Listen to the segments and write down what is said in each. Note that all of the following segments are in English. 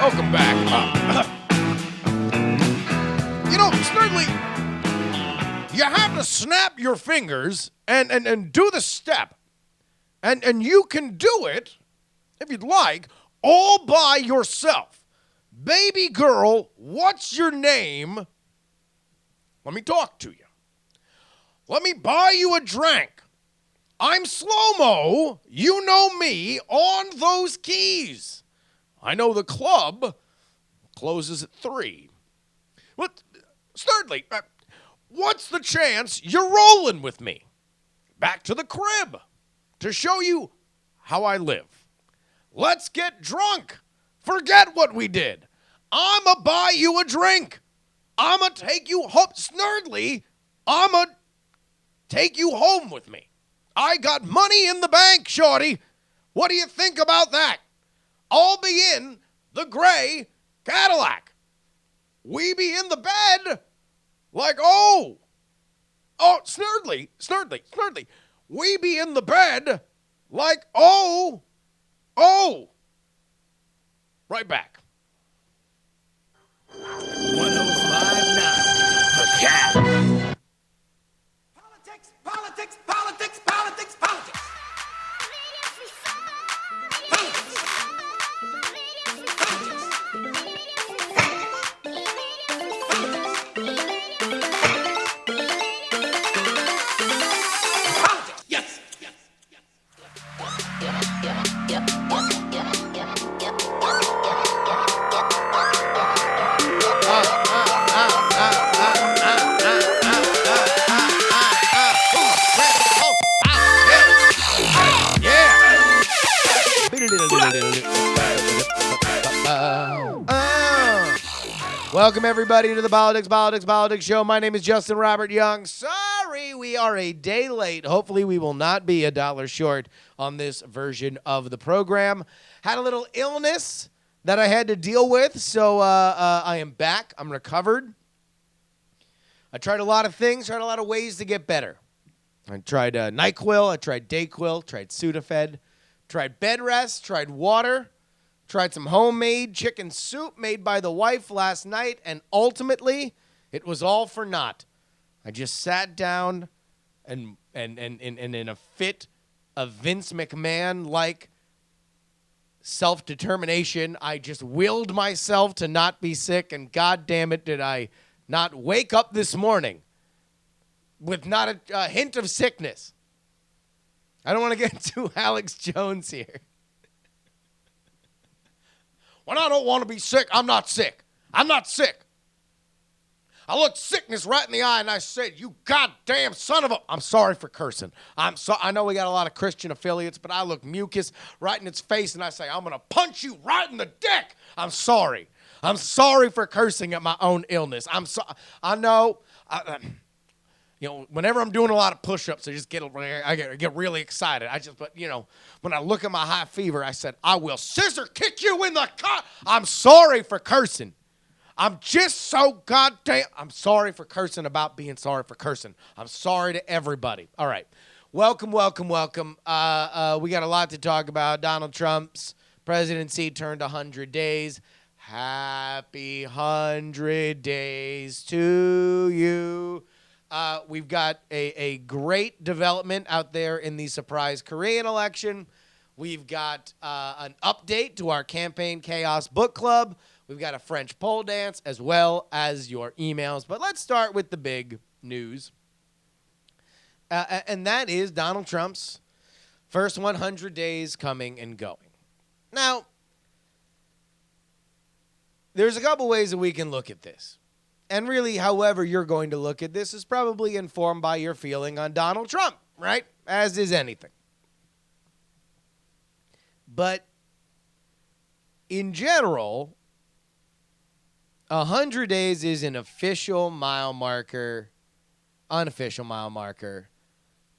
Welcome back. Snurdly, you have to snap your fingers and do the step. And you can do it, if you'd like, all by yourself. Baby girl, what's your name? Let me talk to you. Let me buy you a drink. I'm slow-mo. You know me on those keys. I know the club closes at 3. What, Thirdly, what's the chance you're rolling with me? Back to the crib to show you how I live. Let's get drunk. Forget what we did. I'ma buy you a drink. I'ma take you home. Snurdly, I'ma take you home with me. I got money in the bank, shorty. What do you think about that? I'll be in the gray Cadillac. We be in the bed like, Snurdly. We be in the bed like, right back. 105.9 The Cat. Politics. Welcome, everybody, to the Politics Show. My name is Justin Robert Young. Sorry, we are a day late. Hopefully, we will not be $1 short on this version of the program. Had a little illness that I had to deal with, so I am back. I'm recovered. I tried a lot of things, tried a lot of ways to get better. I tried NyQuil, I tried Dayquil, tried Sudafed, tried bed rest, tried water. Tried some homemade chicken soup made by the wife last night, and ultimately, it was all for naught. I just sat down and in a fit of Vince McMahon-like self-determination, I just willed myself to not be sick, and God damn it, did I not wake up this morning with not a hint of sickness. I don't want to get too Alex Jones here. When I don't want to be sick, I'm not sick. I'm not sick. I looked sickness right in the eye and I said, you goddamn son of a... I'm sorry for cursing. I know we got a lot of Christian affiliates, but I look mucus right in its face and I say, I'm going to punch you right in the dick. I'm sorry. I'm sorry for cursing at my own illness. I know... whenever I'm doing a lot of push-ups, I get really excited. But when I look at my high fever, I said, I will scissor kick you in the cut. I'm sorry for cursing. I'm just so goddamn... I'm sorry for cursing about being sorry for cursing. I'm sorry to everybody. All right. Welcome. We got a lot to talk about. Donald Trump's presidency turned 100 days. Happy 100 days to you. We've got a great development out there in the surprise Korean election. We've got an update to our Campaign Chaos Book Club. We've got a French pole dance as well as your emails. But let's start with the big news. And that is Donald Trump's first 100 days coming and going. Now, there's a couple ways that we can look at this. And really, however you're going to look at this is probably informed by your feeling on Donald Trump, right? As is anything. But in general, 100 days is an unofficial mile marker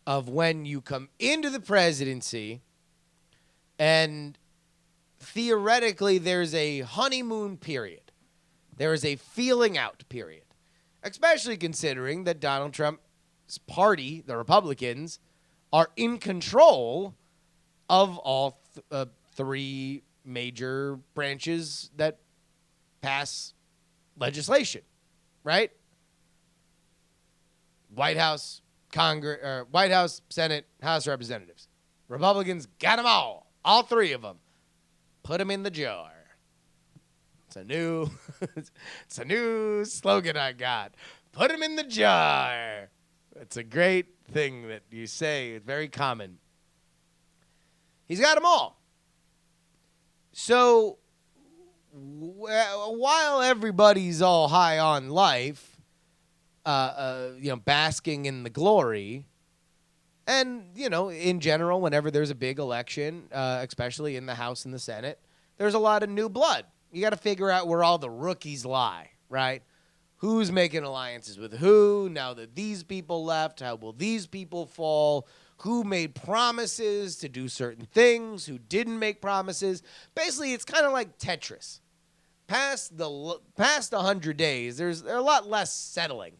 of when you come into the presidency, and theoretically there's a honeymoon period. There is a feeling out period, especially considering that Donald Trump's party, the Republicans, are in control of all three major branches that pass legislation, right? White House, Congress, or White House, Senate, House of Representatives. Republicans got them all three of them. Put them in the jar. It's a new, it's a new slogan I got. Put them in the jar. It's a great thing that you say. It's very common. He's got them all. So while everybody's all high on life, basking in the glory, and, in general, whenever there's a big election, especially in the House and the Senate, there's a lot of new blood. You got to figure out where all the rookies lie, right? Who's making alliances with who? Now that these people left, how will these people fall? Who made promises to do certain things? Who didn't make promises? Basically, it's kind of like Tetris. Past 100 days, there's a lot less settling.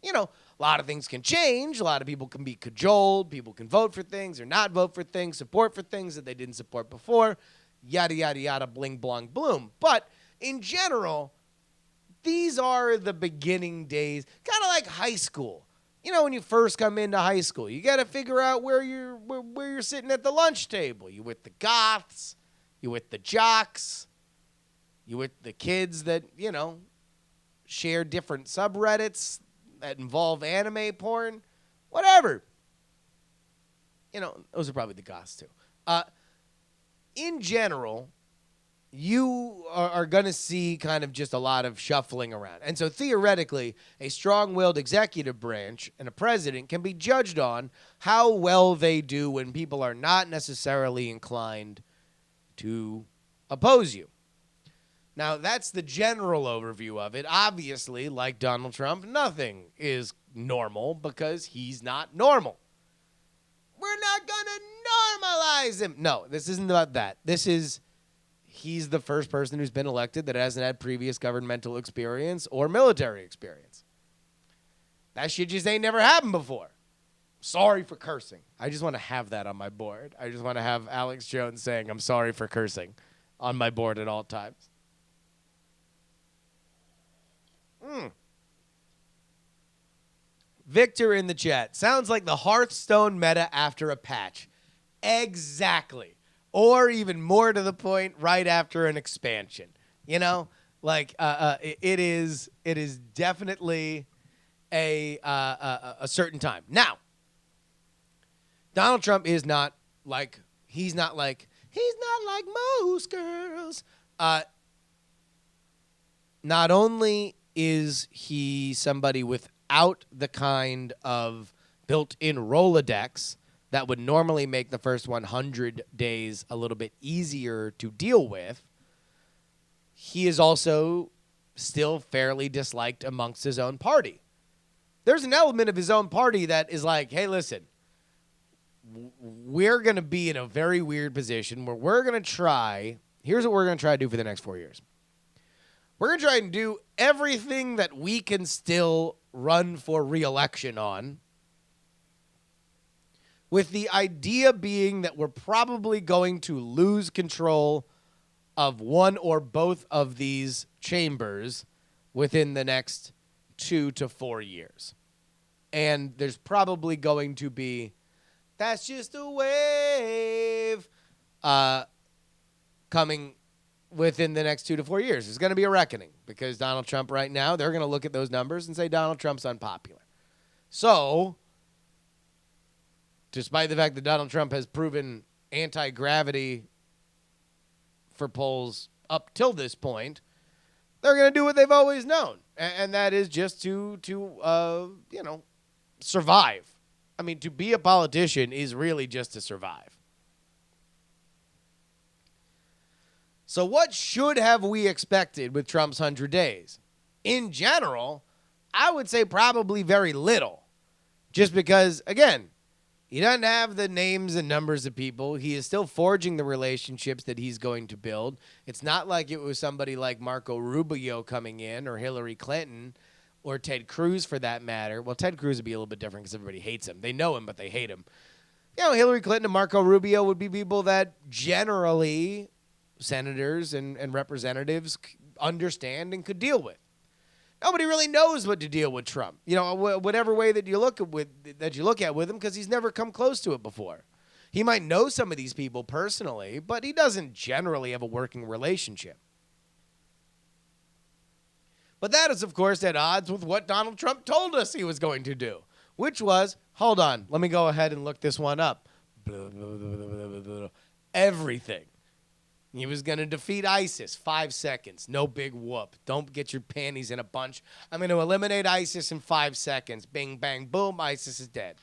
A lot of things can change. A lot of people can be cajoled. People can vote for things or not vote for things, support for things that they didn't support before. Yada, yada, yada, bling, blong, bloom. But in general, these are the beginning days, kind of like high school. When you first come into high school, you got to figure out where you're sitting at the lunch table. You with the goths, you with the jocks, you with the kids that, share different subreddits that involve anime porn, whatever. Those are probably the goths too. In general, you are going to see kind of just a lot of shuffling around. And so theoretically, a strong-willed executive branch and a president can be judged on how well they do when people are not necessarily inclined to oppose you. Now, that's the general overview of it. Obviously, like Donald Trump, nothing is normal because he's not normal. We're not going to normalize him. No, this isn't about that. He's the first person who's been elected that hasn't had previous governmental experience or military experience. That shit just ain't never happened before. Sorry for cursing. I just want to have that on my board. I just want to have Alex Jones saying, I'm sorry for cursing on my board at all times. Victor in the chat. Sounds like the Hearthstone meta after a patch. Exactly. Or even more to the point, right after an expansion. It is definitely a certain time. Now, Donald Trump is not like most girls. Not only is he somebody without the kind of built-in Rolodex that would normally make the first 100 days a little bit easier to deal with, he is also still fairly disliked amongst his own party. There's an element of his own party that is like, hey, listen, we're going to be in a very weird position where here's what we're going to try to do for the next 4 years. We're going to try and do everything that we can still run for re-election on, with the idea being that we're probably going to lose control of one or both of these chambers within the next 2 to 4 years. And there's probably going to be, that's just a wave, coming within the next 2 to 4 years. There's going to be a reckoning because Donald Trump right now, they're going to look at those numbers and say Donald Trump's unpopular. So, despite the fact that Donald Trump has proven anti-gravity for polls up till this point, they're going to do what they've always known, and that is just to survive. I mean, to be a politician is really just to survive. So what should have we expected with Trump's 100 days? In general, I would say probably very little. Just because, again, he doesn't have the names and numbers of people. He is still forging the relationships that he's going to build. It's not like it was somebody like Marco Rubio coming in or Hillary Clinton or Ted Cruz for that matter. Well, Ted Cruz would be a little bit different because everybody hates him. They know him, but they hate him. Hillary Clinton and Marco Rubio would be people that generally senators and representatives understand and could deal with. Nobody really knows what to deal with Trump. Whatever way that you look at with him, because he's never come close to it before. He might know some of these people personally, but he doesn't generally have a working relationship. But that is, of course, at odds with what Donald Trump told us he was going to do, which was, hold on, let me go ahead and look this one up. Everything. He was going to defeat ISIS. 5 seconds. No big whoop. Don't get your panties in a bunch. I'm going to eliminate ISIS in 5 seconds. Bing, bang, boom. ISIS is dead.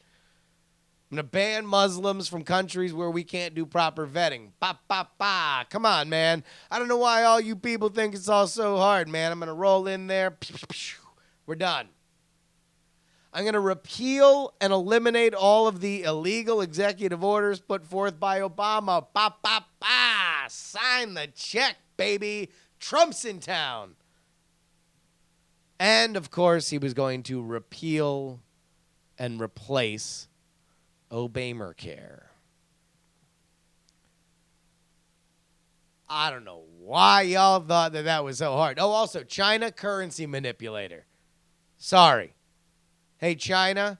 I'm going to ban Muslims from countries where we can't do proper vetting. Ba, ba, ba. Come on, man. I don't know why all you people think it's all so hard, man. I'm going to roll in there. We're done. I'm going to repeal and eliminate all of the illegal executive orders put forth by Obama. Ba, ba, ba. Sign the check, baby. Trump's in town. And, of course, he was going to repeal and replace Obamacare. I don't know why y'all thought that was so hard. Oh, also, China currency manipulator. Sorry. Hey, China,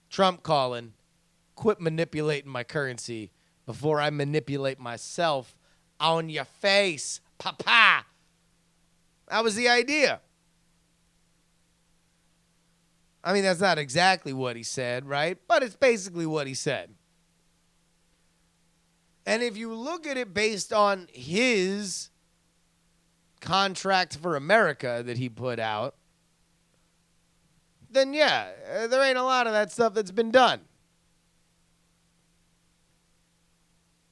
Trump calling, quit manipulating my currency before I manipulate myself on your face, papa. That was the idea. I mean, that's not exactly what he said, right? But it's basically what he said. And if you look at it based on his contract for America that he put out, then yeah, there ain't a lot of that stuff that's been done.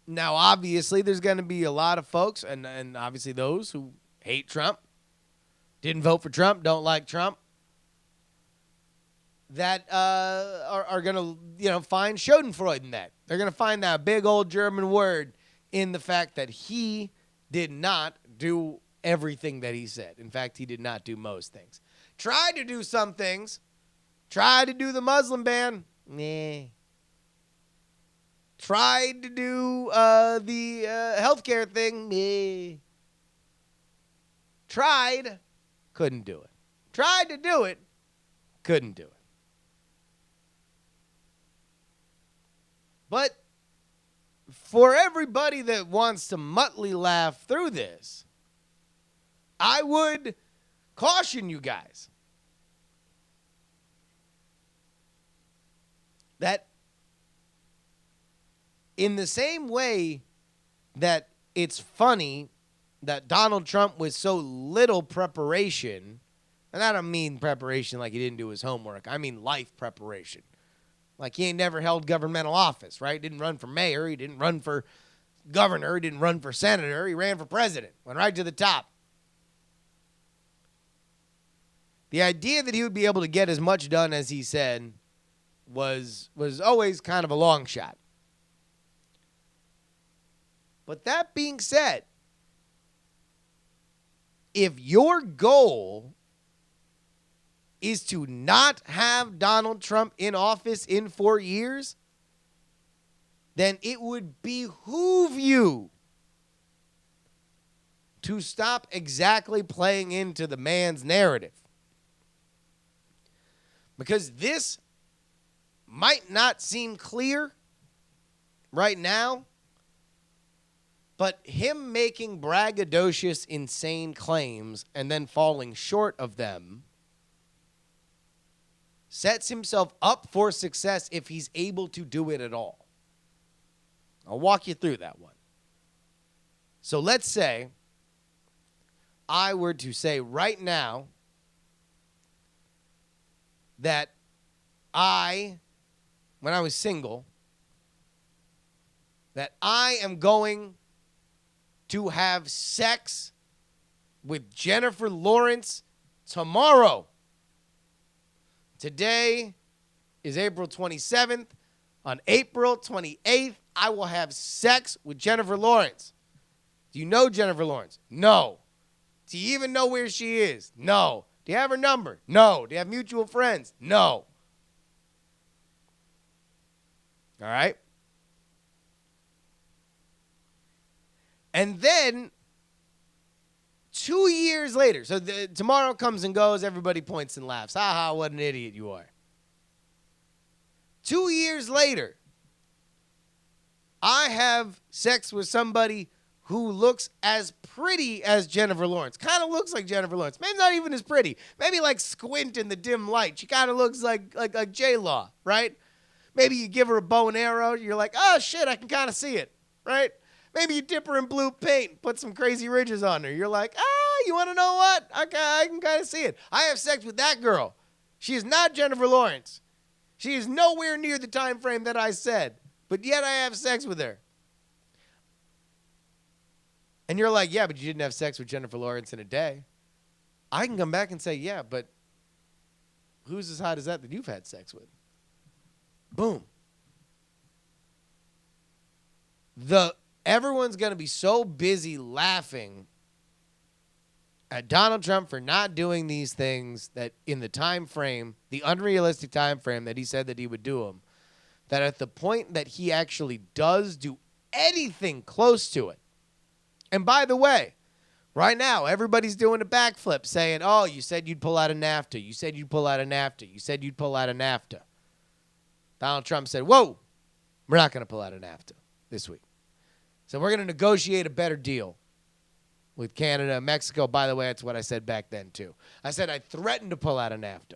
Now, obviously, there's going to be a lot of folks, and obviously those who hate Trump, didn't vote for Trump, don't like Trump, that are going to, find Schadenfreude in that. They're going to find that big old German word in the fact that he did not do everything that he said. In fact, he did not do most things. Tried to do some things. Tried to do the Muslim ban. Nah. Tried to do the healthcare thing. Nah. Tried. Couldn't do it. Tried to do it. Couldn't do it. But for everybody that wants to muttly laugh through this, I would caution you guys that in the same way that it's funny that Donald Trump with so little preparation, and I don't mean preparation like he didn't do his homework, I mean life preparation. Like he ain't never held governmental office, right? Didn't run for mayor, he didn't run for governor, he didn't run for senator, he ran for president, went right to the top. The idea that he would be able to get as much done as he said was always kind of a long shot. But that being said, if your goal is to not have Donald Trump in office in 4 years, then it would behoove you to stop exactly playing into the man's narrative. Because this might not seem clear right now, but him making braggadocious, insane claims and then falling short of them sets himself up for success if he's able to do it at all. I'll walk you through that one. So let's say I were to say right now that when I was single, that I am going to have sex with Jennifer Lawrence tomorrow. Today is April 27th. On April 28th, I will have sex with Jennifer Lawrence. Do you know Jennifer Lawrence? No. Do you even know where she is? No. Do you have her number? No. Do you have mutual friends? No. All right? And then years later, so tomorrow comes and goes, everybody points and laughs. Ha ha, what an idiot you are. 2 years later, I have sex with somebody who looks as pretty as Jennifer Lawrence. Kind of looks like Jennifer Lawrence. Maybe not even as pretty. Maybe like squint in the dim light. She kind of looks like J-Law, right? Maybe you give her a bow and arrow. You're like, oh, shit, I can kind of see it, right? Maybe you dip her in blue paint, put some crazy ridges on her. You're like, you want to know what? I can kind of see it. I have sex with that girl. She is not Jennifer Lawrence. She is nowhere near the time frame that I said, but yet I have sex with her. And you're like, yeah, but you didn't have sex with Jennifer Lawrence in a day. I can come back and say, yeah, but who's as hot as that you've had sex with? Boom. Everyone's going to be so busy laughing at Donald Trump for not doing these things that in the time frame, the unrealistic time frame that he said that he would do them, that at the point that he actually does do anything close to it. And by the way, right now, everybody's doing a backflip saying, oh, you said you'd pull out of NAFTA. You said you'd pull out of NAFTA. You said you'd pull out of NAFTA. Donald Trump said, whoa, we're not going to pull out of NAFTA this week. So we're going to negotiate a better deal with Canada and Mexico. By the way, that's what I said back then, too. I said I threatened to pull out of NAFTA.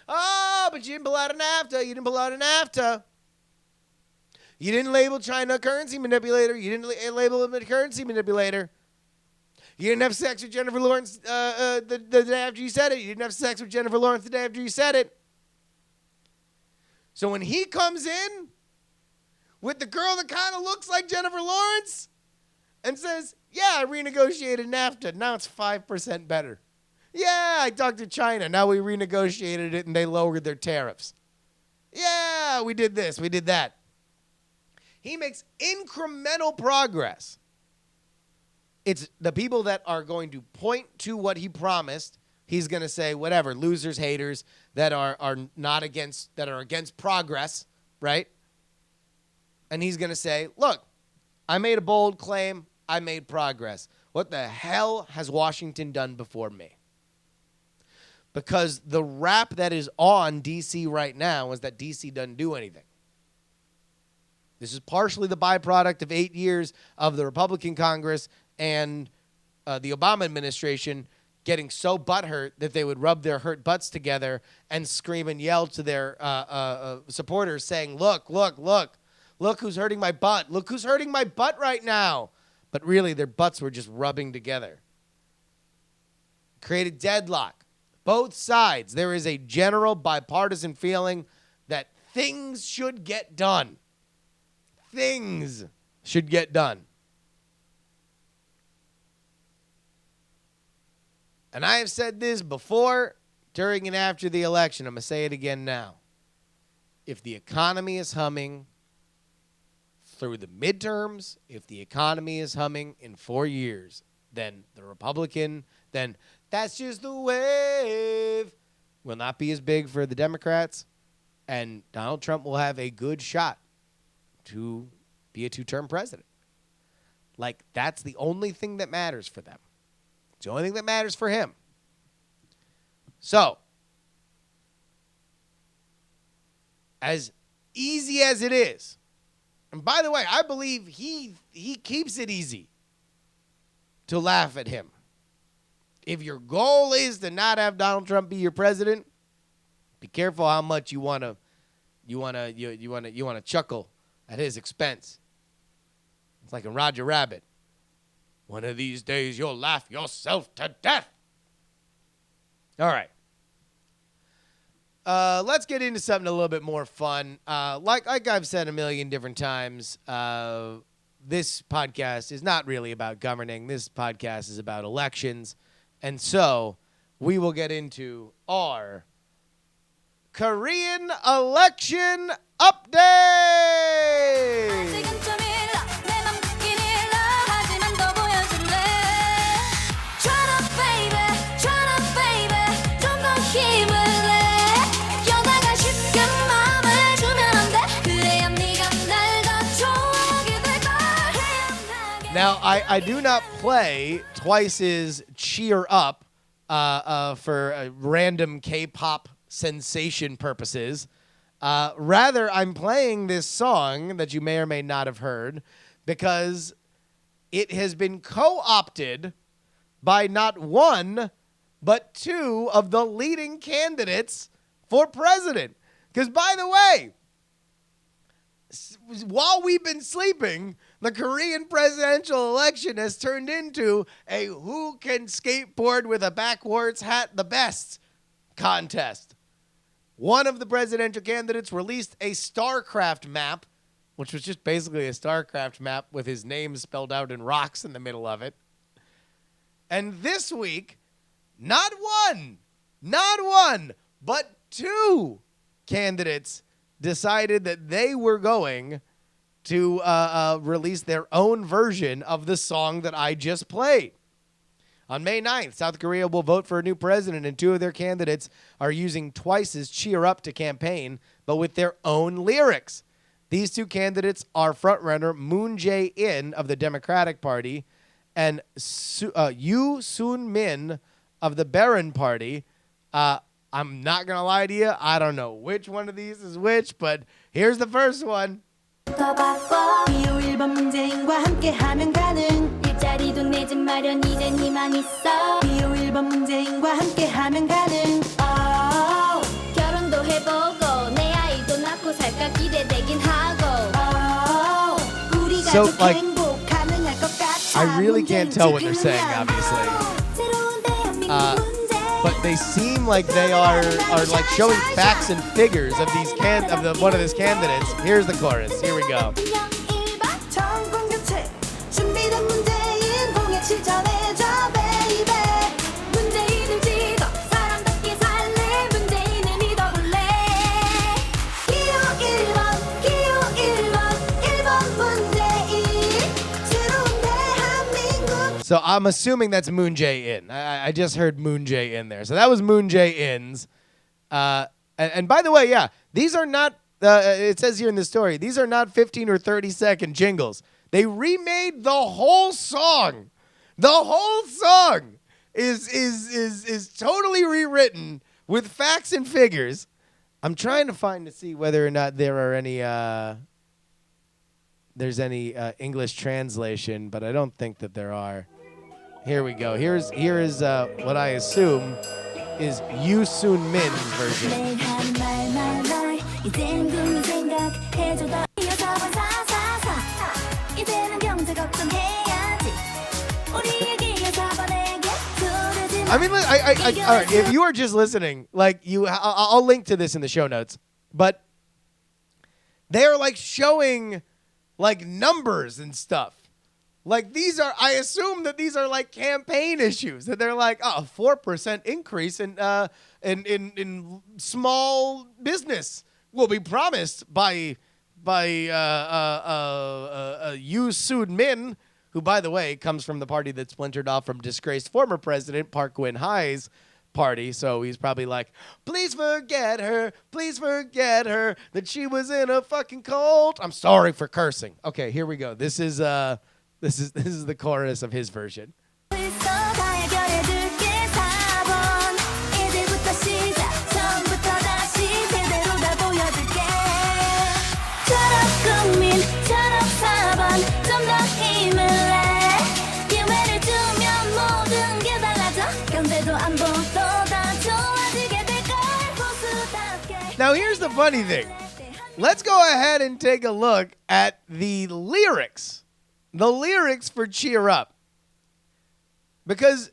Oh, but you didn't pull out of NAFTA. You didn't pull out of NAFTA. You didn't label China a currency manipulator. You didn't label him a currency manipulator. You didn't have sex with Jennifer Lawrence the day after you said it. You didn't have sex with Jennifer Lawrence the day after you said it. So when he comes in with the girl that kind of looks like Jennifer Lawrence and says, yeah, I renegotiated NAFTA. Now it's 5% better. Yeah, I talked to China. Now we renegotiated it and they lowered their tariffs. Yeah, we did this. We did that. He makes incremental progress. It's the people that are going to point to what he promised. He's going to say, whatever, losers, haters that are not against, that are against progress, right? And he's going to say, look, I made a bold claim. I made progress. What the hell has Washington done before me? Because the rap that is on D.C. right now is that D.C. doesn't do anything. This is partially the byproduct of 8 years of the Republican Congress and the Obama administration getting so butthurt that they would rub their hurt butts together and scream and yell to their supporters saying, look who's hurting my butt. Look who's hurting my butt right now. But really, their butts were just rubbing together. Created deadlock. Both sides, there is a general bipartisan feeling that things should get done. Things should get done. And I have said this before, during and after the election. I'm going to say it again now. If the economy is humming through the midterms, if the economy is humming in 4 years, then then that's just the wave will not be as big for the Democrats, and Donald Trump will have a good shot to be a 2-term president. Like, that's the only thing that matters for them. It's the only thing that matters for him. So, as easy as it is, and by the way, I believe he keeps it easy to laugh at him. If your goal is to not have Donald Trump be your president, be careful how much you want to chuckle at his expense. It's like in Roger Rabbit. One of these days you'll laugh yourself to death. All right. Let's get into something a little bit more fun. Like I've said a million different times, this podcast is not really about governing. This podcast is about elections. And so we will get into our Korean election update. Now, I do not play Twice's Cheer Up for random K-pop sensation purposes. Rather, I'm playing this song that you may or may not have heard because it has been co-opted by not one, but two of the leading candidates for president. Because, by the way, while we've been sleeping, the Korean presidential election has turned into a who can skateboard with a backwards hat the best contest. One of the presidential candidates released a StarCraft map, which was just basically a StarCraft map with his name spelled out in rocks in the middle of it. And this week, not one, but two candidates decided that they were going to release their own version of the song that I just played. On May 9th, South Korea will vote for a new president, and two of their candidates are using Twice's Cheer Up to campaign, but with their own lyrics. These two candidates are frontrunner Moon Jae-in of the Democratic Party and Yoo Soon-min of the Baron Party. I'm not going to lie to you. I don't know which one of these is which, but here's the first one. 더 바빠 비오 1번 문재인과 함께 하면 가능 일자리도 내 집 마련 이젠 희망 있어 비오 1번 문재인과 함께 하면 가능 결혼도 해보고 내 아이도 낳고 살까 기대되긴 하고 우리 가족 행복 가능할 것 같아 I really can't tell what they're saying, obviously. But they seem like they are like showing facts and figures of these one of these candidates. Here's the chorus. Here we go. So I'm assuming that's Moon Jae-in. I just heard Moon Jae-in there. So that was Moon Jae-in's. And by the way, yeah, these are not, it says here in the story, these are not 15 or 30-second jingles. They remade the whole song. The whole song is totally rewritten with facts and figures. I'm trying to see whether or not there are any, there's any English translation, but I don't think that there are. Here we go. Here is what I assume is Yoo Soon-min's version. I mean, all right, if you are just listening, like I'll link to this in the show notes, but they're like showing like numbers and stuff. Like these are, I assume that these are like campaign issues. That they're like, a 4% increase in small business will be promised by Yoo Soon-min, who, by the way, comes from the party that splintered off from disgraced former president Park Geun-hye's party. So he's probably like, please forget her that she was in a fucking cult. I'm sorry for cursing. Okay, here we go. This is the chorus of his version. Now here's the funny thing. Let's go ahead and take a look at the lyrics. The lyrics for Cheer Up. Because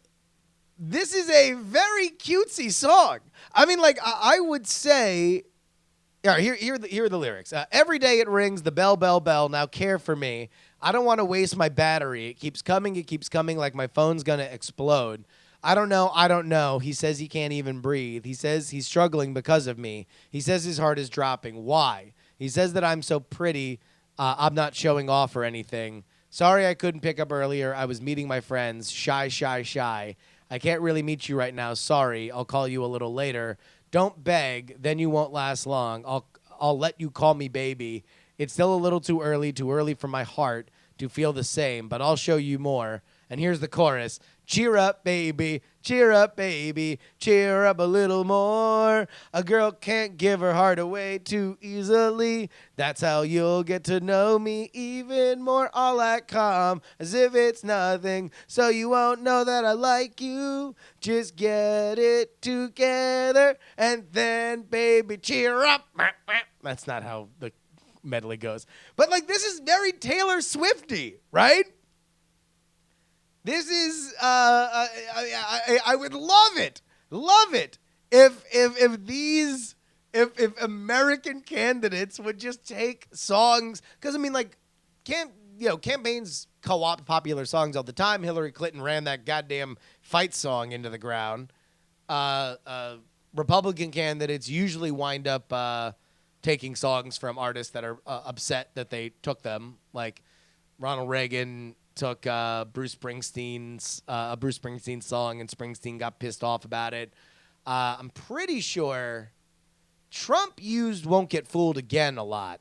this is a very cutesy song. I mean, like, I would say... Yeah, here are the lyrics. Every day it rings, the bell, bell, bell. Now care for me. I don't want to waste my battery. It keeps coming like my phone's going to explode. I don't know. He says he can't even breathe. He says he's struggling because of me. He says his heart is dropping. Why? He says that I'm so pretty, I'm not showing off or anything. Sorry I couldn't pick up earlier. I was meeting my friends. Shy. I can't really meet you right now. Sorry. I'll call you a little later. Don't beg. Then you won't last long. I'll let you call me baby. It's still a little too early for my heart to feel the same, but I'll show you more. And here's the chorus. Cheer up, baby. Cheer up, baby. Cheer up a little more. A girl can't give her heart away too easily. That's how you'll get to know me even more. All that calm, as if it's nothing. So you won't know that I like you. Just get it together. And then, baby, cheer up. That's not how the medley goes. But, like, this is very Taylor Swifty, right? This is I would love it if American candidates would just take songs, because I mean, like, campaigns co-opt popular songs all the time. Hillary Clinton ran that goddamn fight song into the ground. Republican candidates usually wind up taking songs from artists that are upset that they took them, like Ronald Reagan took Bruce Springsteen's song, and Springsteen got pissed off about it. I'm pretty sure Trump used "Won't Get Fooled Again" a lot,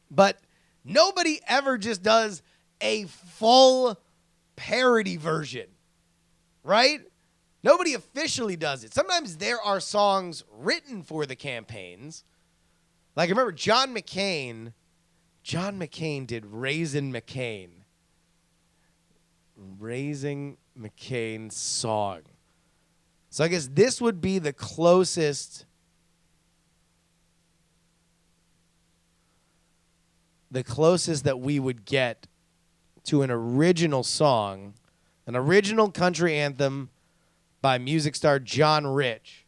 but nobody ever just does a full parody version, right? Nobody officially does it. Sometimes there are songs written for the campaigns. Like, I remember John McCain did Raisin McCain. Raising McCain's song. So I guess this would be the closest that we would get to an original song, an original country anthem by music star John Rich.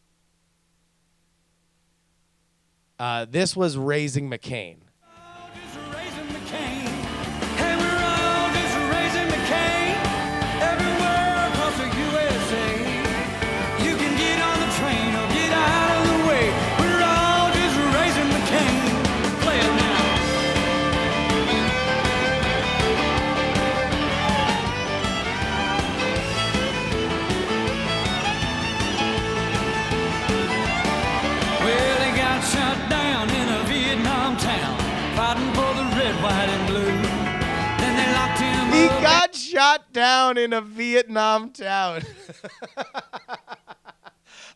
This was Raising McCain. He got shot down in a Vietnam town.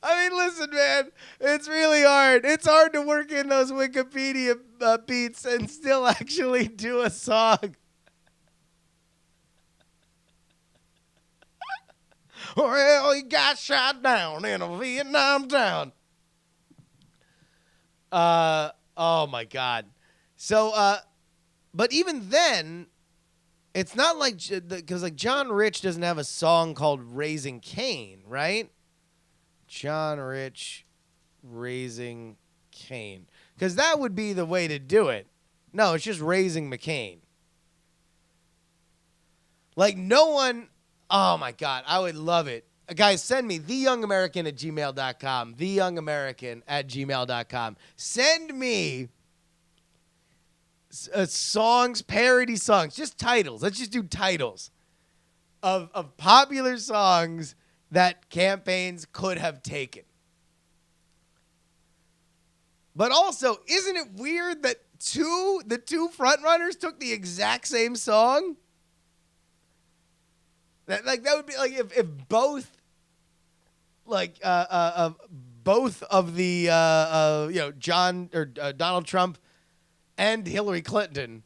I mean, listen, man, it's really hard. It's hard to work in those Wikipedia beats and still actually do a song. Well, he got shot down in a Vietnam town. Oh, my God. So, but even then, it's not like, because like John Rich doesn't have a song called Raising Cain, right? John Rich, Raising Cain. Because that would be the way to do it. No, it's just Raising McCain. Like, no one, oh my God, I would love it. Guys, send me theyoungamerican@gmail.com. Theyoungamerican@gmail.com. Send me songs, parody songs, just titles. Let's just do titles of popular songs that campaigns could have taken. But also, isn't it weird that the two frontrunners took the exact same song? That would be like if both both of the John or Donald Trump and Hillary Clinton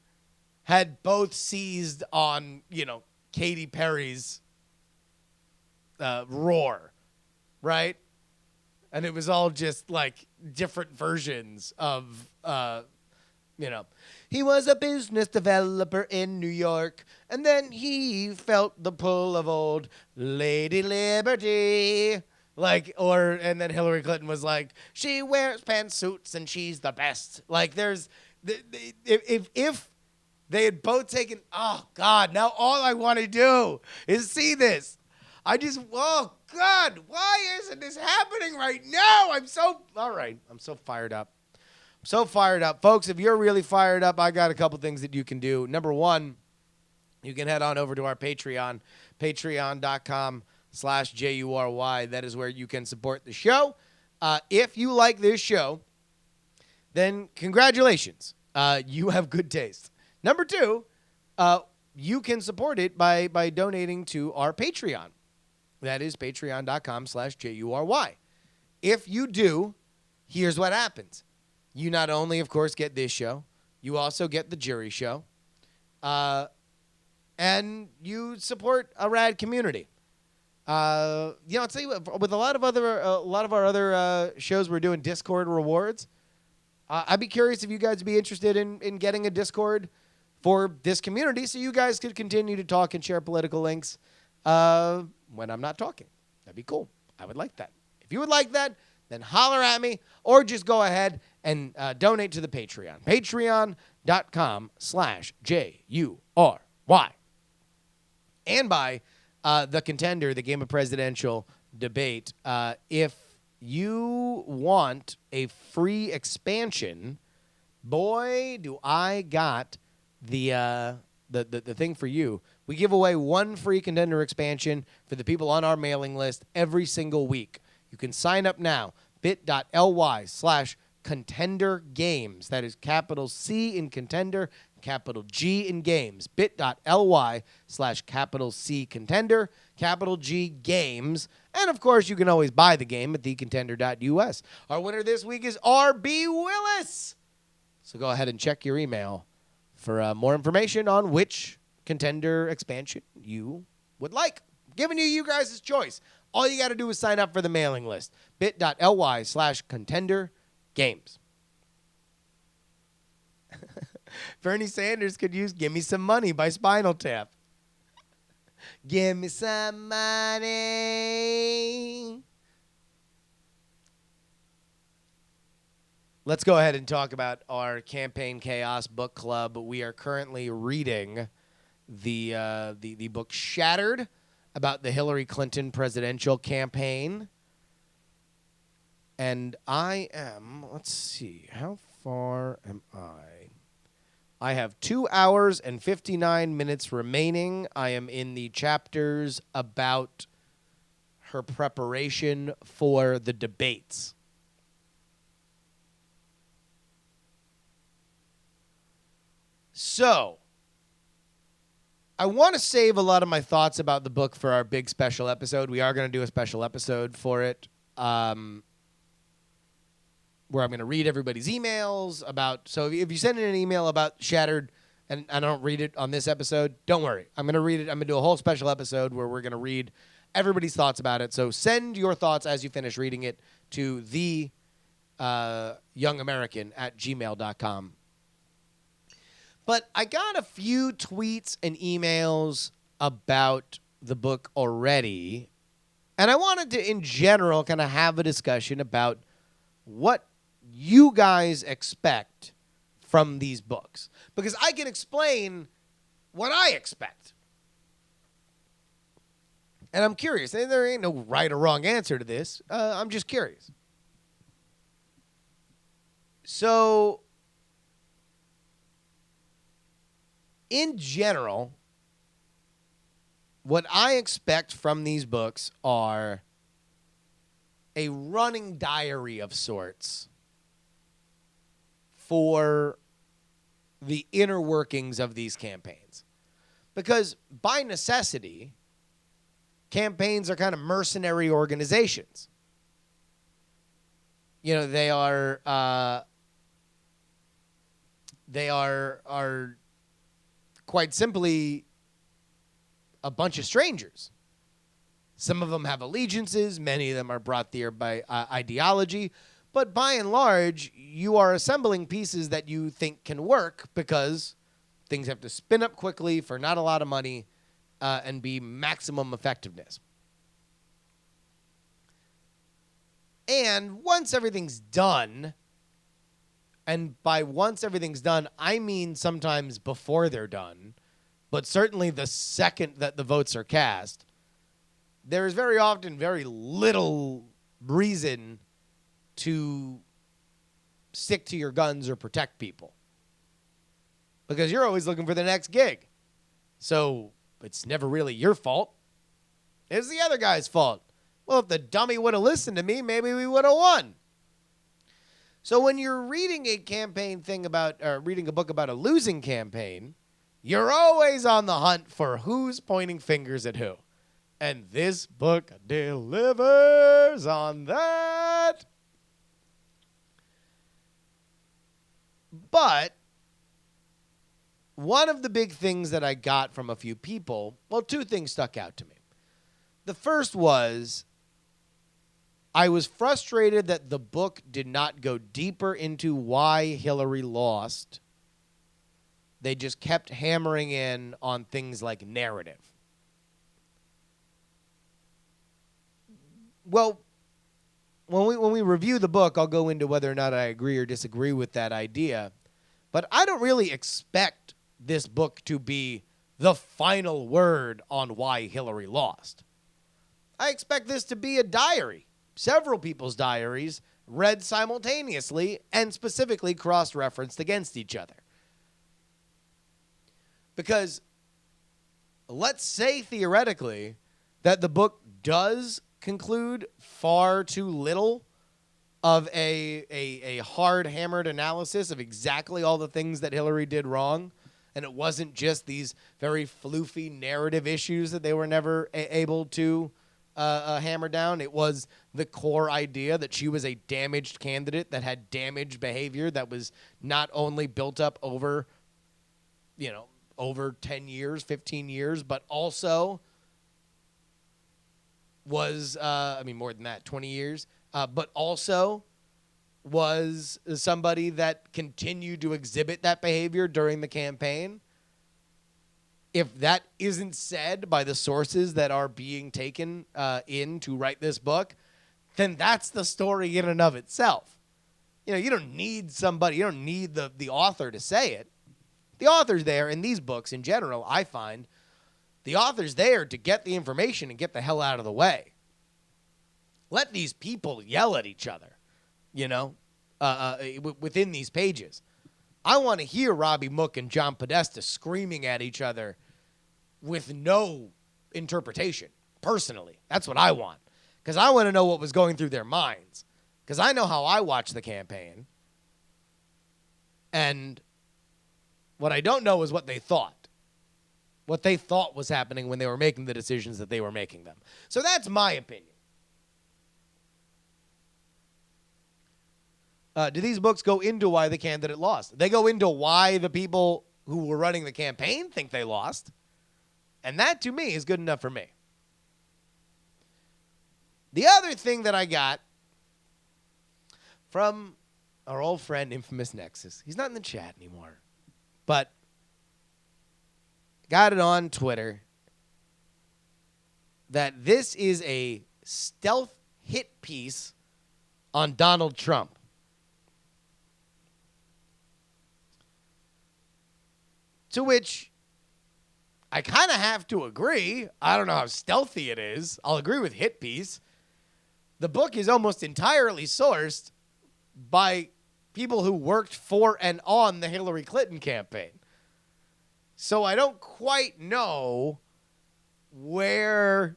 had both seized on, Katy Perry's Roar, right? And it was all just like different versions of, he was a business developer in New York, and then he felt the pull of old Lady Liberty. And then Hillary Clinton was like, she wears pantsuits and she's the best. Like, there's, if they had both taken, oh God, now all I want to do is see this. Oh God, why isn't this happening right now? I'm so fired up. Folks, if you're really fired up, I got a couple things that you can do. Number one, you can head on over to our Patreon, patreon.com/JURY. That is where you can support the show. If you like this show, then congratulations. You have good taste. Number two, you can support it by donating to our Patreon. That is patreon.com/JURY. If you do, here's what happens. You not only, of course, get this show, you also get the jury show, and you support a rad community. I'll tell you what, with a lot of our other shows, we're doing Discord rewards. I'd be curious if you guys would be interested in getting a Discord for this community so you guys could continue to talk and share political links when I'm not talking. That'd be cool. I would like that. If you would like that, then holler at me or just go ahead and donate to the Patreon. Patreon.com/JURY. And by The Contender, the Game of Presidential Debate. If you want a free expansion, boy, do I got the thing for you. We give away one free Contender expansion for the people on our mailing list every single week. You can sign up now, bit.ly/Contender Games. That is capital C in Contender, capital G in Games. bit.ly/capital C Contender, capital G Games. And, of course, you can always buy the game at thecontender.us. Our winner this week is R.B. Willis. So go ahead and check your email for more information on which Contender expansion you would like. Giving you guys' choice. All you got to do is sign up for the mailing list. bit.ly/Contender Games. Bernie Sanders could use Give Me Some Money by Spinal Tap. Give me some money. Let's go ahead and talk about our Campaign Chaos book club. We are currently reading the book Shattered about the Hillary Clinton presidential campaign. And I am, let's see, how far am I? I have 2 hours and 59 minutes remaining. I am in the chapters about her preparation for the debates. So, I want to save a lot of my thoughts about the book for our big special episode. We are going to do a special episode for it. Where I'm going to read everybody's emails about. So if you send in an email about Shattered and I don't read it on this episode, don't worry. I'm going to read it. I'm going to do a whole special episode where we're going to read everybody's thoughts about it. So send your thoughts as you finish reading it to the youngamerican@gmail.com. But I got a few tweets and emails about the book already. And I wanted to, in general, kind of have a discussion about what you guys expect from these books. Because I can explain what I expect. And I'm curious. And there ain't no right or wrong answer to this. I'm just curious. So, in general, what I expect from these books are a running diary of sorts for the inner workings of these campaigns. Because by necessity, campaigns are kind of mercenary organizations. You know, they are quite simply a bunch of strangers. Some of them have allegiances. Many of them are brought there by ideology. But by and large, you are assembling pieces that you think can work because things have to spin up quickly for not a lot of money and be maximum effectiveness. And once everything's done, and by once everything's done, I mean sometimes before they're done, but certainly the second that the votes are cast, there is very often very little reason to stick to your guns or protect people. Because you're always looking for the next gig. So it's never really your fault. It's the other guy's fault. Well, if the dummy would have listened to me, maybe we would have won. So when you're reading a campaign thing about, or reading a book about a losing campaign, You're always on the hunt for who's pointing fingers at who. And this book delivers on that. But one of the big things that I got from a few people, well, two things stuck out to me. The first was I was frustrated that the book did not go deeper into why Hillary lost. They just kept hammering in on things like narrative. Well, when we review the book, I'll go into whether or not I agree or disagree with that idea. But I don't really expect this book to be the final word on why Hillary lost. I expect this to be a diary, several people's diaries, read simultaneously and specifically cross-referenced against each other. Because let's say theoretically that the book does conclude far too little of a hard-hammered analysis of exactly all the things that Hillary did wrong, and it wasn't just these very floofy narrative issues that they were never able to hammer down. It was the core idea that she was a damaged candidate that had damaged behavior that was not only built up over, over 10 years, 15 years, but also was, more than that, 20 years, but also was somebody that continued to exhibit that behavior during the campaign. If that isn't said by the sources that are being taken in to write this book, then that's the story in and of itself. You don't need somebody, you don't need the author to say it. The author's there in these books in general, I find, the author's there to get the information and get the hell out of the way. Let these people yell at each other, within these pages. I want to hear Robbie Mook and John Podesta screaming at each other with no interpretation, personally. That's what I want. Because I want to know what was going through their minds. Because I know how I watched the campaign. And what I don't know is what they thought. What they thought was happening when they were making the decisions that they were making them. So that's my opinion. Do these books go into why the candidate lost? They go into why the people who were running the campaign think they lost. And that, to me, is good enough for me. The other thing that I got from our old friend, Infamous Nexus, he's not in the chat anymore, but got it on Twitter, that this is a stealth hit piece on Donald Trump. To which I kind of have to agree. I don't know how stealthy it is. I'll agree with hit piece. The book is almost entirely sourced by people who worked for and on the Hillary Clinton campaign. So I don't quite know where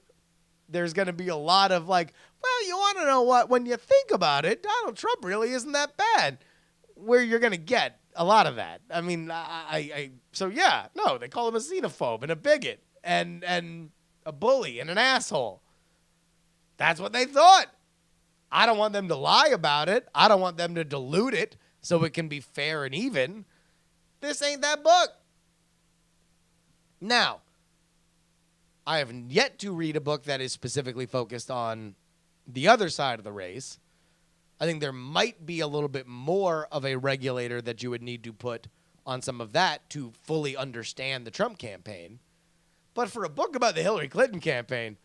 there's going to be a lot of you want to know what? When you think about it, Donald Trump really isn't that bad. Where you're going to get a lot of that. I mean, they call him a xenophobe and a bigot and a bully and an asshole. That's what they thought. I don't want them to lie about it. I don't want them to dilute it so it can be fair and even. This ain't that book. Now, I have yet to read a book that is specifically focused on the other side of the race. I think there might be a little bit more of a regulator that you would need to put on some of that to fully understand the Trump campaign. But for a book about the Hillary Clinton campaign,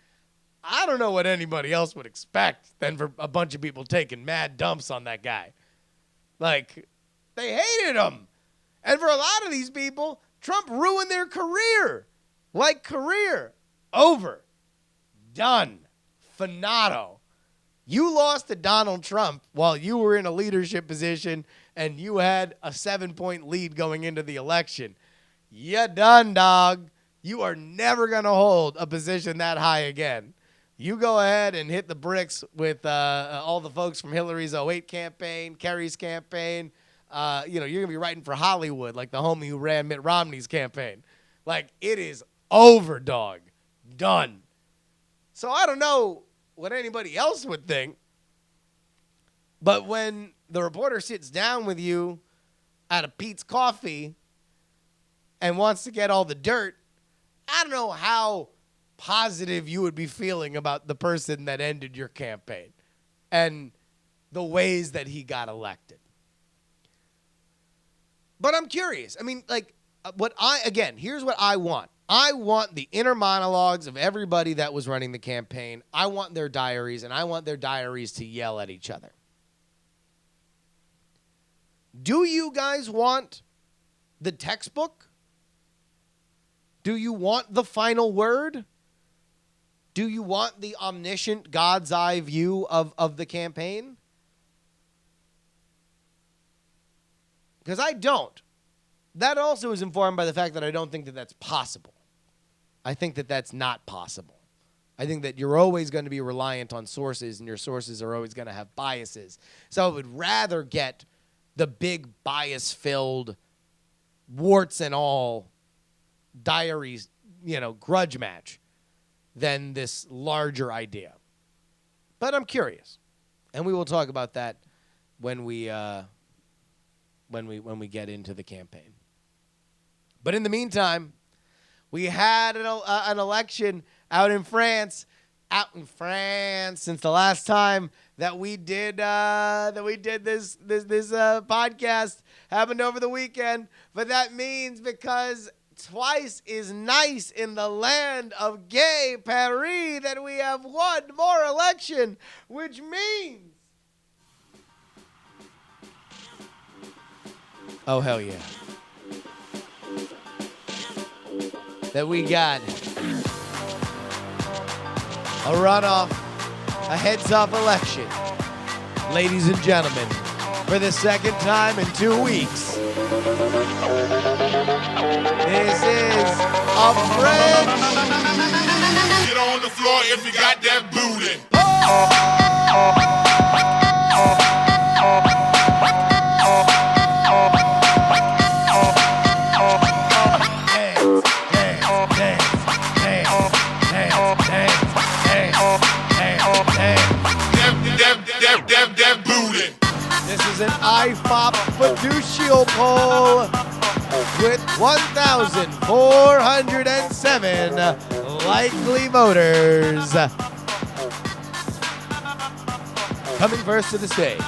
I don't know what anybody else would expect than for a bunch of people taking mad dumps on that guy. They hated him. And for a lot of these people, Trump ruined their career. Career. Over. Done. Finado. You lost to Donald Trump while you were in a leadership position and you had a 7-point lead going into the election. You done, dog. You are never going to hold a position that high again. You go ahead and hit the bricks with all the folks from Hillary's 2008 campaign, Kerry's campaign, you're going to be writing for Hollywood like the homie who ran Mitt Romney's campaign. Like, it is over, dog. Done. So I don't know what anybody else would think, but when the reporter sits down with you at a Pete's Coffee and wants to get all the dirt, I don't know how positive you would be feeling about the person that ended your campaign and the ways that he got elected. But I'm curious. I mean, like, here's what I want. I want the inner monologues of everybody that was running the campaign. I want their diaries, and I want their diaries to yell at each other. Do you guys want the textbook? Do you want the final word? Do you want the omniscient God's eye view of the campaign? Because I don't. That also is informed by the fact that I don't think that that's possible. I think that that's not possible. I think that you're always going to be reliant on sources, and your sources are always going to have biases. So I would rather get the big bias-filled, warts and all diaries, grudge match than this larger idea. But I'm curious, and we will talk about that when we get into the campaign. But in the meantime, we had an election out in France since the last time that we did this podcast. Happened over the weekend, but that means because twice is nice in the land of gay Paris that we have one more election, which means, oh hell yeah, that we got a runoff, a heads-up election, ladies and gentlemen, for the second time in 2 weeks. This is a French. Get on the floor if you got that booty. That booty. This is an IFOP fiducial poll with 1,407 likely voters. Coming first to the stage.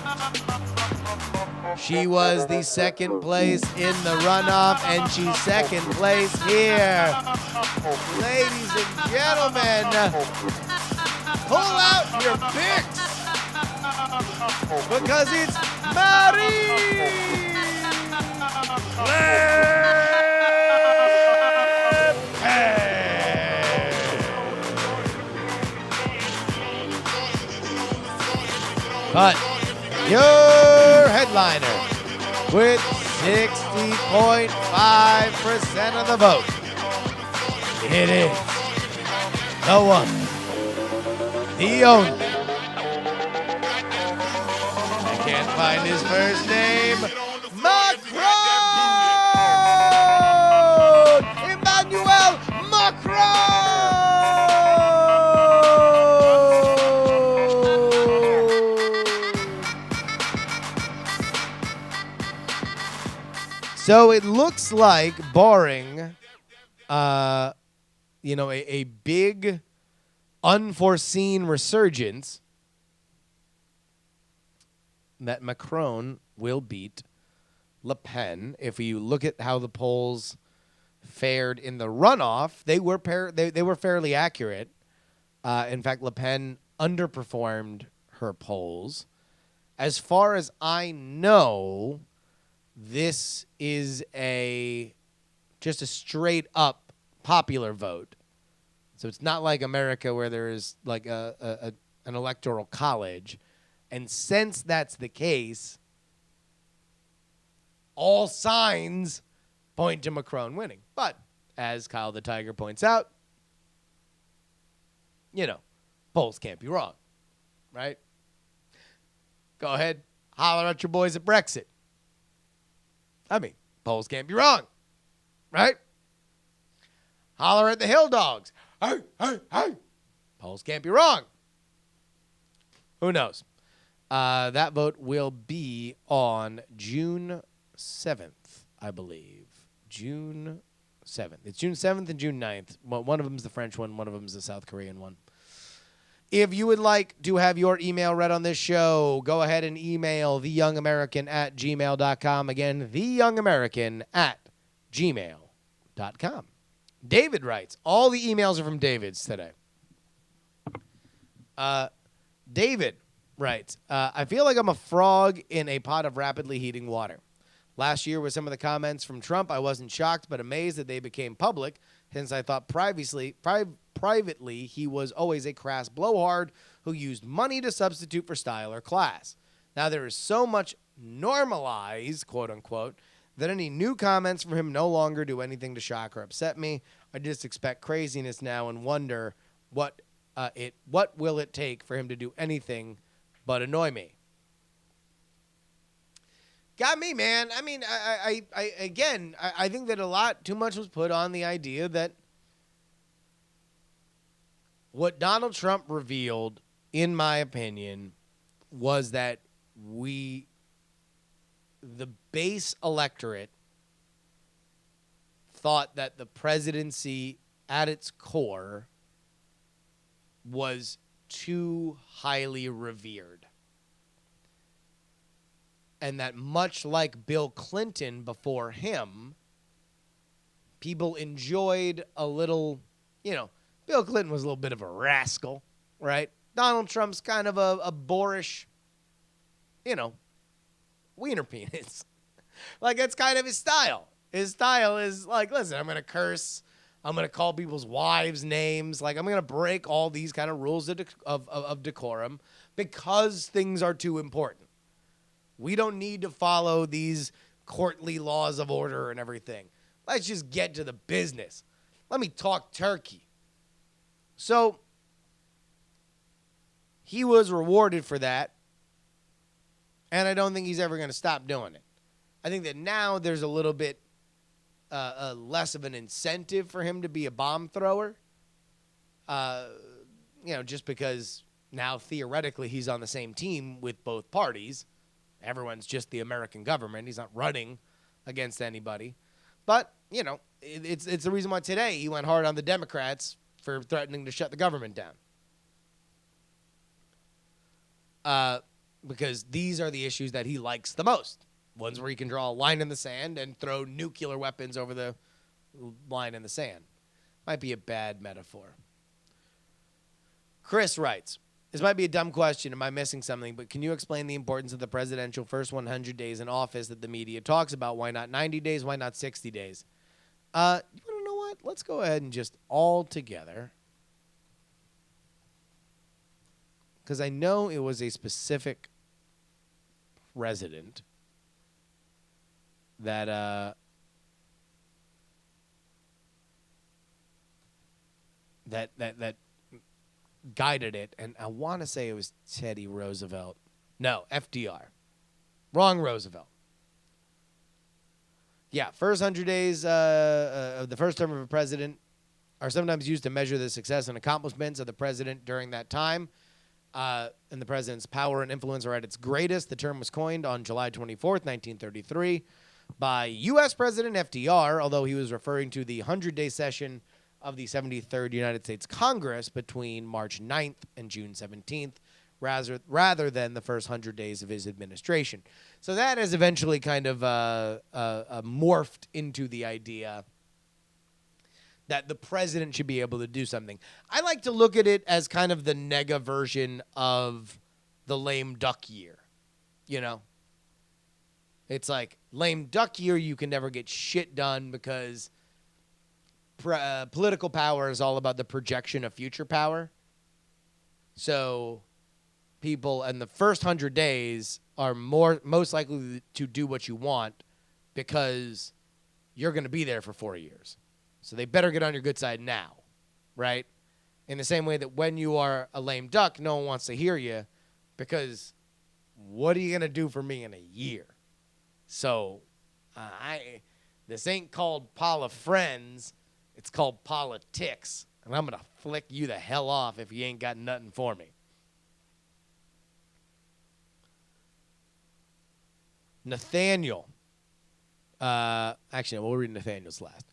She was the second place in the runoff, and she's second place here. Ladies and gentlemen, pull out your picks, because it's Marie Le Pen. But your headliner with 60.5% of the vote, it is the one, the only. Can't find his first name. Macron! Emmanuel Macron! So it looks like, barring, a big unforeseen resurgence, that Macron will beat Le Pen. If you look at how the polls fared in the runoff, they were fairly accurate. In fact, Le Pen underperformed her polls. As far as I know, this is just a straight up popular vote. So it's not like America where there is like an electoral college. And since that's the case, all signs point to Macron winning. But as Kyle the Tiger points out, polls can't be wrong, right? Go ahead, holler at your boys at Brexit. I mean, polls can't be wrong, right? Holler at the hill dogs. Hey, hey, hey. Polls can't be wrong. Who knows? That vote will be on June 7th, I believe. June 7th. It's June 7th and June 9th. One of them is the French one. One of them is the South Korean one. If you would like to have your email read on this show, go ahead and email theyoungamerican@gmail.com. Again, theyoungamerican@gmail.com. David writes, all the emails are from David's today. David writes, I feel like I'm a frog in a pot of rapidly heating water. Last year with some of the comments from Trump, I wasn't shocked but amazed that they became public, since I thought privately he was always a crass blowhard who used money to substitute for style or class. Now there is so much normalized, quote unquote, that any new comments from him no longer do anything to shock or upset me. I just expect craziness now and wonder what will it take for him to do anything but annoy me. Got me, man. I mean, I think that too much was put on the idea that what Donald Trump revealed, in my opinion, was that the base electorate thought that the presidency at its core was too highly revered. And that much like Bill Clinton before him, people enjoyed a little, Bill Clinton was a little bit of a rascal, right? Donald Trump's kind of a boorish, wiener penis. Like, that's kind of his style. His style is like, listen, I'm going to curse. I'm going to call people's wives names. Like, I'm going to break all these kind of rules of decorum because things are too important. We don't need to follow these courtly laws of order and everything. Let's just get to the business. Let me talk turkey. So he was rewarded for that, and I don't think he's ever going to stop doing it. I think that now there's a little bit less of an incentive for him to be a bomb thrower, just because now theoretically he's on the same team with both parties. Everyone's just the American government. He's not running against anybody. But, it's the reason why today he went hard on the Democrats for threatening to shut the government down. Because these are the issues that he likes the most. Ones where he can draw a line in the sand and throw nuclear weapons over the line in the sand. Might be a bad metaphor. Chris writes, this might be a dumb question. Am I missing something? But can you explain the importance of the presidential first 100 days in office that the media talks about? Why not 90 days? Why not 60 days? You want to know what? Let's go ahead and just all together. Because I know it was a specific president that that guided it, and I want to say it was Teddy Roosevelt. No, FDR. Wrong Roosevelt. Yeah, first 100 days of the first term of a president are sometimes used to measure the success and accomplishments of the president during that time. And the president's power and influence are at its greatest. The term was coined on July 24th, 1933 by U.S. President FDR, although he was referring to the 100-day session of the 73rd United States Congress between March 9th and June 17th, rather than the first 100 days of his administration. So that has eventually kind of morphed into the idea that the president should be able to do something. I like to look at it as kind of the nega version of the lame duck year, It's like lame duck year, you can never get shit done because political power is all about the projection of future power. So people in the first 100 days are most likely to do what you want because you're going to be there for 4 years. So they better get on your good side now, right? In the same way that when you are a lame duck, no one wants to hear you because what are you going to do for me in a year? So This ain't called Paula Friends. It's called Politics. And I'm going to flick you the hell off if you ain't got nothing for me. Nathaniel. Actually, we'll read Nathaniel's last.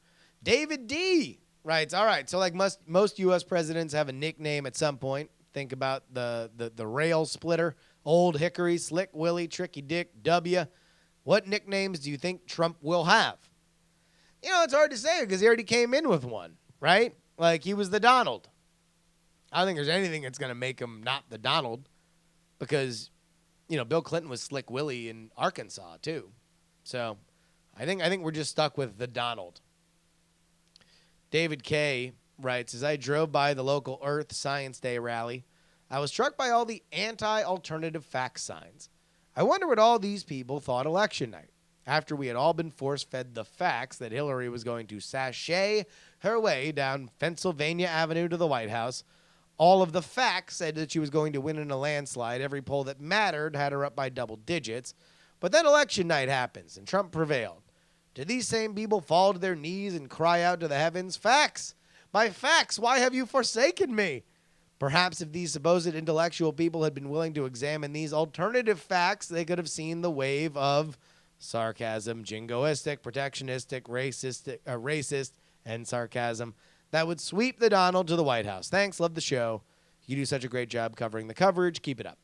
David D. writes, all right, so like most U.S. presidents have a nickname at some point. Think about the rail splitter, Old Hickory, Slick Willie, Tricky Dick, W. What nicknames do you think Trump will have? You know, it's hard to say because he already came in with one, right? Like, he was the Donald. I don't think there's anything that's going to make him not the Donald because, you know, Bill Clinton was Slick Willie in Arkansas, too. So I think we're just stuck with the Donald. David K. writes, as I drove by the local Earth Science Day rally, I was struck by all the anti-alternative fact signs. I wonder what all these people thought election night, after we had all been force-fed the facts that Hillary was going to sashay her way down Pennsylvania Avenue to the White House. All of the facts said that she was going to win in a landslide. Every poll that mattered had her up by double digits. But then election night happens, and Trump prevailed. Do these same people fall to their knees and cry out to the heavens, facts? My facts, why have you forsaken me? Perhaps if these supposed intellectual people had been willing to examine these alternative facts, they could have seen the wave of sarcasm, jingoistic, protectionistic, racist, and sarcasm that would sweep the Donald to the White House. Thanks, love the show. You do such a great job covering the coverage. Keep it up.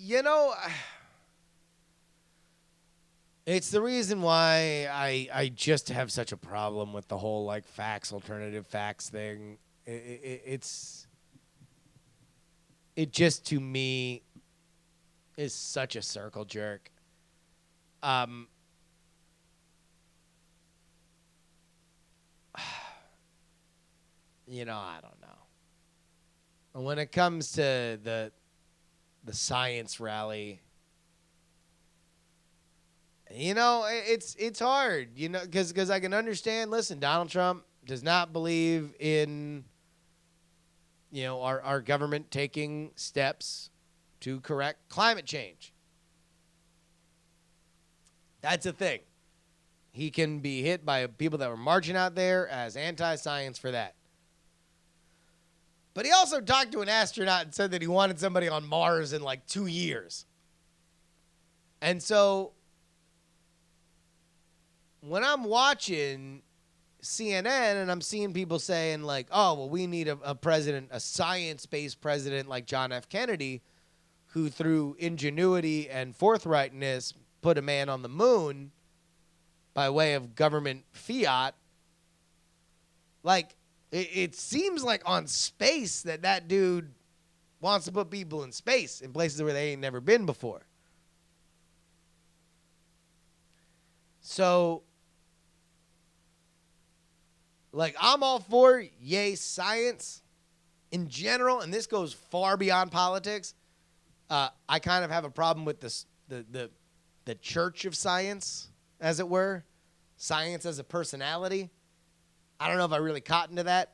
You know, it's the reason why I just have such a problem with the whole, like, facts, alternative facts thing. It just, to me, is such a circle jerk. You know, I don't know. When it comes to the science rally, you know, it's hard, you know, because I can understand, listen, Donald Trump does not believe in, you know, our government taking steps to correct climate change. That's a thing. He can be hit by people that were marching out there as anti-science for that. But he also talked to an astronaut and said that he wanted somebody on Mars in like 2 years. And so when I'm watching CNN and I'm seeing people saying like, oh, well, we need a president, a science-based president like John F. Kennedy, who through ingenuity and forthrightness put a man on the moon by way of government fiat, like, it seems like on space that dude wants to put people in space in places where they ain't never been before. So, like, I'm all for yay science in general, and this goes far beyond politics. I kind of have a problem with this, the church of science, as it were, science as a personality. I don't know if I really caught into that,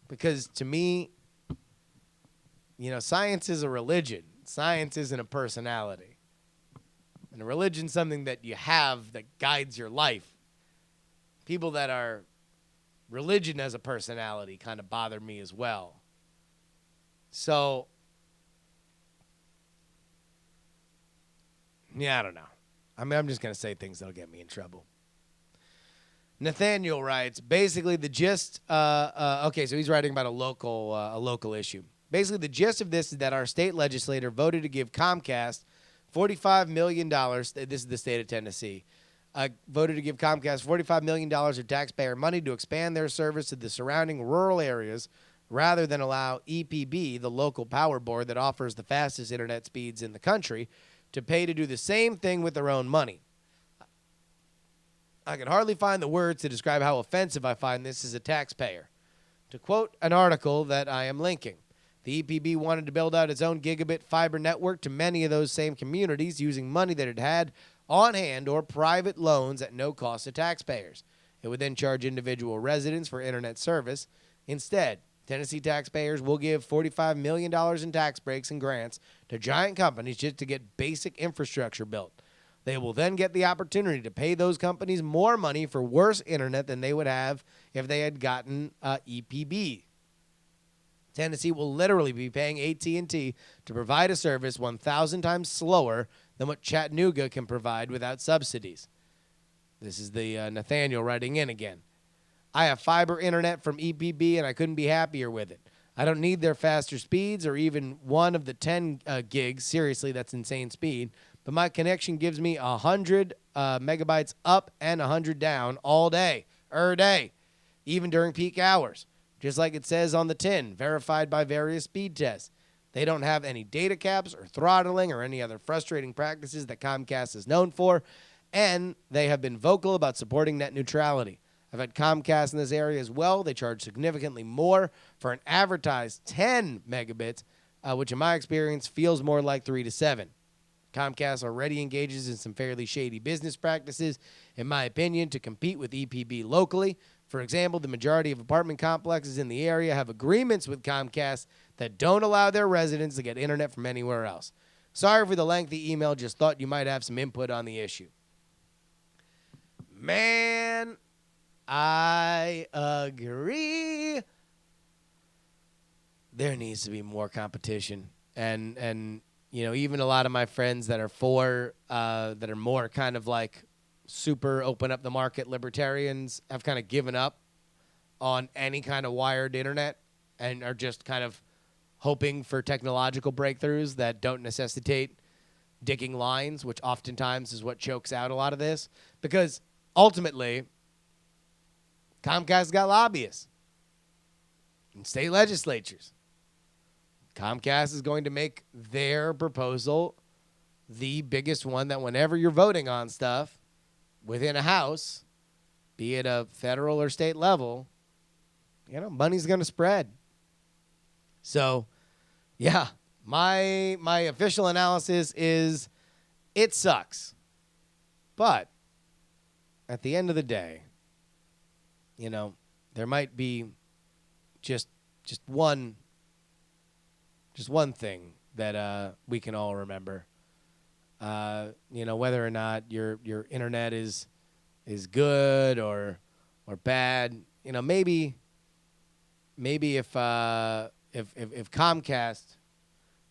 because to me, you know, science is a religion. Science isn't a personality. And a religion's something that you have that guides your life. People that are religion as a personality kind of bother me as well. So, yeah, I don't know. I mean, I'm just going to say things that'll get me in trouble. Nathaniel writes, basically the gist, okay, so he's writing about a local issue. Basically, the gist of this is that our state legislator voted to give Comcast $45 million. This is the state of Tennessee. Voted to give Comcast $45 million of taxpayer money to expand their service to the surrounding rural areas rather than allow EPB, the local power board that offers the fastest internet speeds in the country, to pay to do the same thing with their own money. I can hardly find the words to describe how offensive I find this as a taxpayer. To quote an article that I am linking, the EPB wanted to build out its own gigabit fiber network to many of those same communities using money that it had on hand or private loans at no cost to taxpayers. It would then charge individual residents for internet service. Instead, Tennessee taxpayers will give $45 million in tax breaks and grants to giant companies just to get basic infrastructure built. They will then get the opportunity to pay those companies more money for worse internet than they would have if they had gotten EPB. Tennessee will literally be paying AT&T to provide a service 1,000 times slower than what Chattanooga can provide without subsidies. This is the Nathaniel writing in again. I have fiber internet from EPB, and I couldn't be happier with it. I don't need their faster speeds or even one of the 10 gigs. Seriously, that's insane speed. But my connection gives me 100 megabytes up and 100 down all day, even during peak hours. Just like it says on the tin, verified by various speed tests. They don't have any data caps or throttling or any other frustrating practices that Comcast is known for, and they have been vocal about supporting net neutrality. I've had Comcast in this area as well. They charge significantly more for an advertised 10 megabits, which in my experience feels more like 3 to 7. Comcast already engages in some fairly shady business practices, in my opinion, to compete with EPB locally. For example, the majority of apartment complexes in the area have agreements with Comcast that don't allow their residents to get internet from anywhere else. Sorry for the lengthy email, just thought you might have some input on the issue. Man, I agree. There needs to be more competition. And you know, even a lot of my friends that are more kind of like super open up the market libertarians have kind of given up on any kind of wired internet and are just kind of hoping for technological breakthroughs that don't necessitate digging lines, which oftentimes is what chokes out a lot of this. Because ultimately, Comcast got lobbyists in state legislatures. Comcast is going to make their proposal the biggest one that whenever you're voting on stuff within a house, be it a federal or state level, you know, money's going to spread. So, yeah, my official analysis is it sucks. But at the end of the day, you know, there might be just one thing that we can all remember. You know, whether or not your internet is good or bad. You know, maybe if Comcast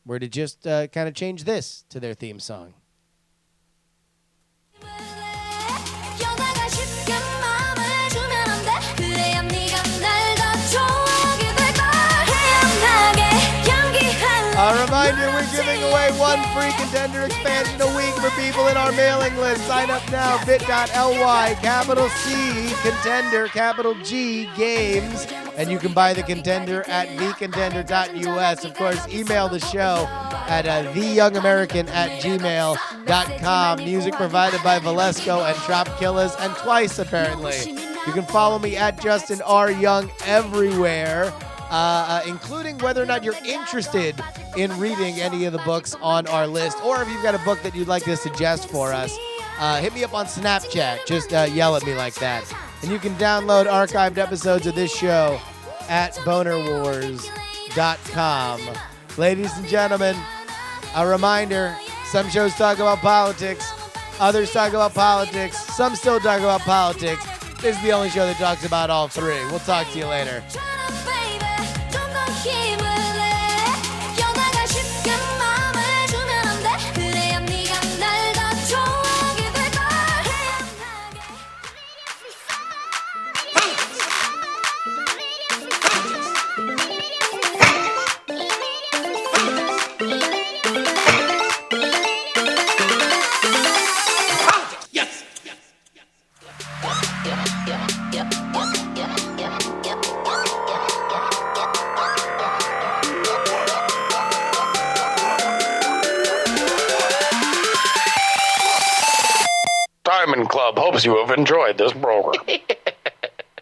were to just kind of change this to their theme song. A reminder, we're giving away one free Contender expansion a week for people in our mailing list. Sign up now, bit.ly, capital C, Contender, capital G, Games. And you can buy the Contender at thecontender.us. Of course, email the show at theyoungamerican@gmail.com. Music provided by Valesco and Trop Killers, and Twice, apparently. You can follow me at Justin R. Young everywhere. Including whether or not you're interested in reading any of the books on our list, or if you've got a book that you'd like to suggest for us, hit me up on Snapchat. Just yell at me like that. And you can download archived episodes of this show at bonerwars.com. Ladies and gentlemen, a reminder, some shows talk about politics, others talk about politics, some still talk about politics. This is the only show that talks about all three. We'll talk to you later. Diamond Club hopes you have enjoyed this program.